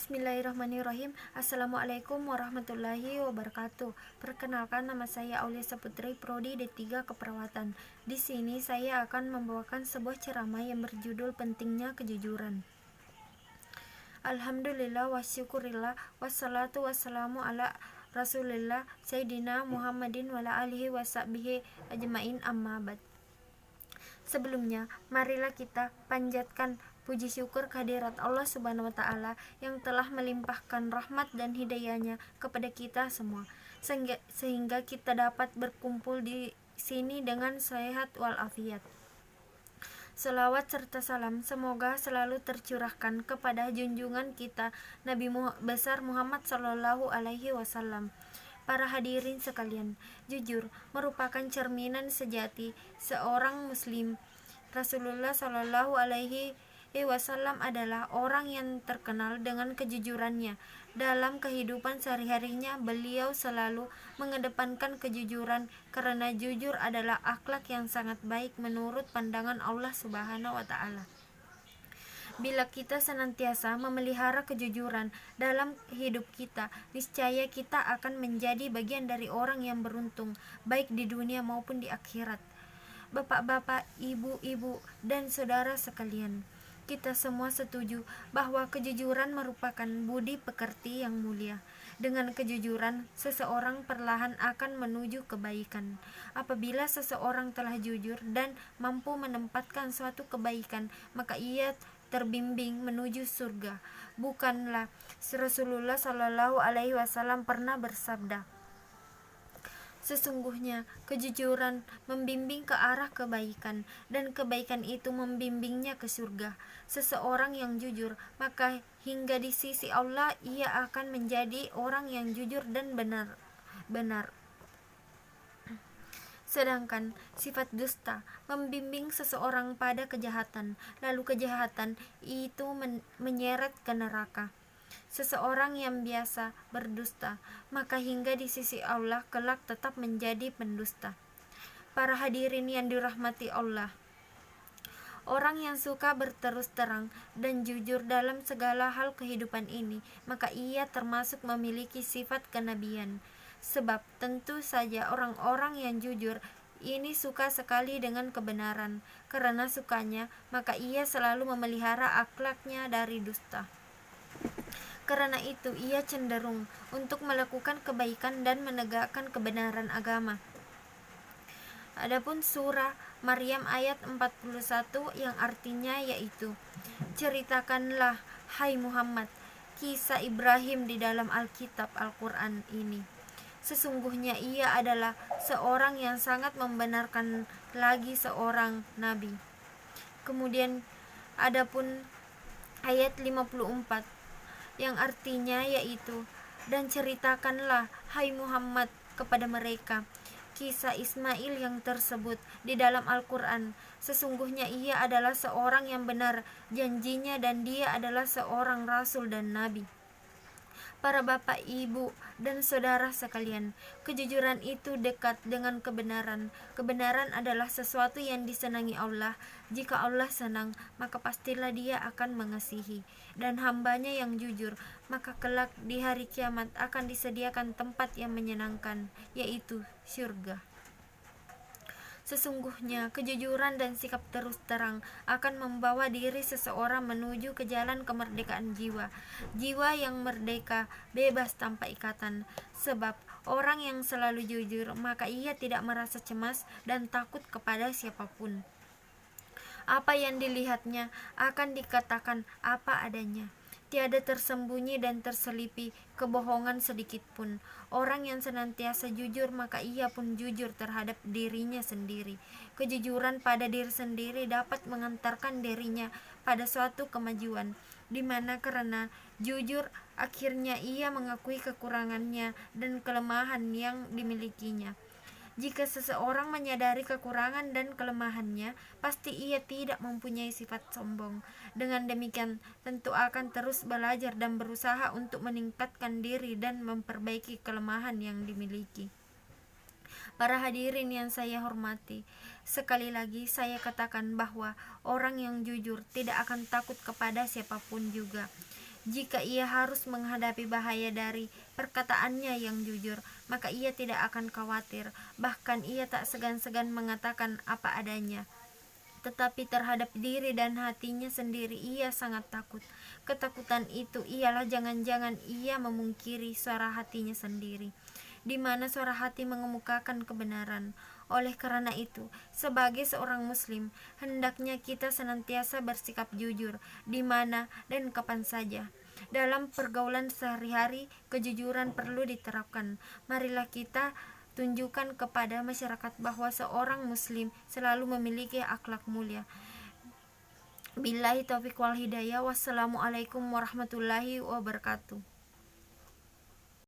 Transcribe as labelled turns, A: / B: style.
A: Bismillahirrahmanirrahim. Assalamualaikum warahmatullahi wabarakatuh. Perkenalkan, nama saya Aulia Saputri, Prodi D3 Keperawatan. Di sini saya akan membawakan sebuah ceramah yang berjudul Pentingnya Kejujuran. Alhamdulillah wa syukurillah wassalatu wassalamu ala Rasulillah Sayyidina Muhammadin wa ala alihi wa sahbihi ajmain, amma ba'd. Sebelumnya, marilah kita panjatkan puji syukur kehadirat Allah Subhanahu wa Ta'ala yang telah melimpahkan rahmat dan hidayahnya kepada kita semua, sehingga kita dapat berkumpul di sini dengan sehat walafiat. Selawat serta salam semoga selalu tercurahkan kepada junjungan kita Nabi besar Muhammad Sallallahu Alaihi Wasallam. Para hadirin sekalian, jujur merupakan cerminan sejati seorang muslim. Rasulullah Sallallahu Alaihi Wasallam adalah orang yang terkenal dengan kejujurannya. Dalam kehidupan sehari-harinya, beliau selalu mengedepankan kejujuran karena jujur adalah akhlak yang sangat baik menurut pandangan Allah Subhanahu wa Ta'ala. Bila kita senantiasa memelihara kejujuran dalam hidup kita, niscaya kita akan menjadi bagian dari orang yang beruntung, baik di dunia maupun di akhirat. Bapak-bapak, ibu-ibu, dan saudara sekalian, kita semua setuju bahwa kejujuran merupakan budi pekerti yang mulia. Dengan kejujuran, seseorang perlahan akan menuju kebaikan. Apabila seseorang telah jujur dan mampu menempatkan suatu kebaikan, maka ia terbimbing menuju surga. Bukanlah Rasulullah Shallallahu Alaihi Wasallam pernah bersabda, sesungguhnya kejujuran membimbing ke arah kebaikan, dan kebaikan itu membimbingnya ke surga. Seseorang yang jujur, maka hingga di sisi Allah ia akan menjadi orang yang jujur dan benar. Sedangkan sifat dusta membimbing seseorang pada kejahatan, lalu kejahatan itu menyeret ke neraka. Seseorang yang biasa berdusta, maka hingga di sisi Allah kelak tetap menjadi pendusta. Para hadirin yang dirahmati Allah, orang yang suka berterus terang dan jujur dalam segala hal kehidupan ini, maka ia termasuk memiliki sifat kenabian. Sebab tentu saja orang-orang yang jujur ini suka sekali dengan kebenaran. Karena sukanya, maka ia selalu memelihara akhlaknya dari dusta. Karena itu ia cenderung untuk melakukan kebaikan dan menegakkan kebenaran agama. Adapun surah Maryam ayat 41 yang artinya yaitu, ceritakanlah hai Muhammad kisah Ibrahim di dalam Alkitab Al-Quran ini. Sesungguhnya ia adalah seorang yang sangat membenarkan lagi seorang nabi. Kemudian adapun ayat 54 yang artinya yaitu, dan ceritakanlah hai Muhammad kepada mereka kisah Ismail yang tersebut di dalam Al-Quran. Sesungguhnya ia adalah seorang yang benar janjinya dan dia adalah seorang rasul dan nabi. Para bapak, ibu, dan saudara sekalian, kejujuran itu dekat dengan kebenaran. Kebenaran adalah sesuatu yang disenangi Allah. Jika Allah senang, maka pastilah dia akan mengasihi. Dan hambanya yang jujur, maka kelak di hari kiamat akan disediakan tempat yang menyenangkan, yaitu surga. Sesungguhnya kejujuran dan sikap terus terang akan membawa diri seseorang menuju ke jalan kemerdekaan jiwa. Jiwa yang merdeka, bebas tanpa ikatan. Sebab orang yang selalu jujur, maka ia tidak merasa cemas dan takut kepada siapapun. Apa yang dilihatnya akan dikatakan apa adanya. Tiada tersembunyi dan terselipi kebohongan sedikit pun. Orang yang senantiasa jujur, maka ia pun jujur terhadap dirinya sendiri. Kejujuran pada diri sendiri dapat mengantarkan dirinya pada suatu kemajuan, di mana karena jujur akhirnya ia mengakui kekurangannya dan kelemahan yang dimilikinya. Jika seseorang menyadari kekurangan dan kelemahannya, pasti ia tidak mempunyai sifat sombong. Dengan demikian, tentu akan terus belajar dan berusaha untuk meningkatkan diri dan memperbaiki kelemahan yang dimiliki. Para hadirin yang saya hormati, sekali lagi saya katakan bahwa orang yang jujur tidak akan takut kepada siapapun juga. Jika ia harus menghadapi bahaya dari perkataannya yang jujur, maka ia tidak akan khawatir. Bahkan ia tak segan-segan mengatakan apa adanya. Tetapi terhadap diri dan hatinya sendiri ia sangat takut. Ketakutan itu ialah jangan-jangan ia memungkiri suara hatinya sendiri, di mana suara hati mengemukakan kebenaran. Oleh karena itu, sebagai seorang muslim, hendaknya kita senantiasa bersikap jujur di mana dan kapan saja. Dalam pergaulan sehari-hari, kejujuran perlu diterapkan. Marilah kita tunjukkan kepada masyarakat bahwa seorang muslim selalu memiliki akhlak mulia. Billahi taufiq wal hidayah. Wassalamualaikum warahmatullahi wabarakatuh.